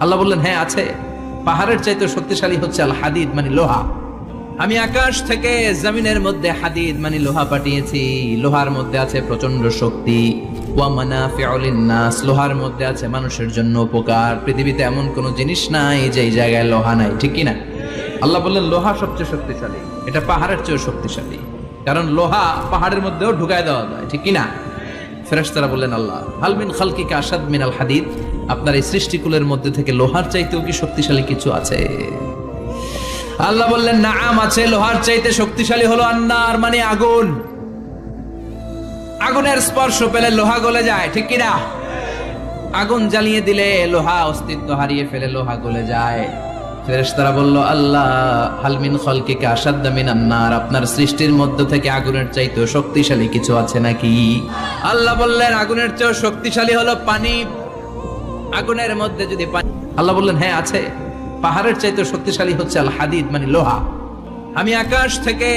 আল্লাহ বললেন হ্যাঁ আছে। পাহাড়ের চাইতে শক্তিশালী হচ্ছে আল হাদিদ মানে লোহা। আমি আকাশ থেকে জমিনের মধ্যে হাদিদ মানে লোহা পাঠিয়েছি। লোহার মধ্যে আছে প্রচন্ড শক্তি। ওয়া মানাফিউ লিন-নাস, লোহার মধ্যে আছে মানুষের জন্য উপকার। পৃথিবীতে এমন কোন জিনিস নাই যে এই জায়গায় লোহা নাই, ঠিক কি না? আল্লাহ বললেন লোহা সবচেয়ে শক্তিশালী, এটা পাহাড়ের চেয়েও শক্তিশালী, কারণ লোহা পাহাড়ের মধ্যেও ঢুকায় দেওয়া যায়, ঠিক কি না? ফেরেশতারা বললেন আল্লাহ হাল মিন খালকিকা আশাদ মিনাল হাদিদ, আপনার এই সৃষ্টিকুলের মধ্যে থেকে লোহার চাইতেও কি শক্তিশালী কিছু আছে? আল্লাহ বললেন নাআম আছে। লোহার চাইতে শক্তিশালী হলো আন্নার মানে আগুন। আগুনের স্পর্শ পেলে লোহা গলে যায়, ঠিক কি না? আগুন জ্বালিয়ে দিলে লোহা অস্তিত্ব হারিয়ে ফেলে, লোহা গলে যায়। ফেরেশতারা বলল আল্লাহ হাল মিন খালকিকা আশাদ্দা মিনান নার, আপনার সৃষ্টির মধ্য থেকে আগুনের চাইতেও শক্তিশালী কিছু আছে নাকি? আল্লাহ বললেন আগুনের চেয়েও শক্তিশালী হলো পানি। আগুনের মধ্যে যদি পানি, আল্লাহ বললেন হ্যাঁ আছে। পাহাড়ের চাইতে শক্তিশালী হচ্ছে আল হাদিদ মানে লোহা। আমি আকাশ থেকে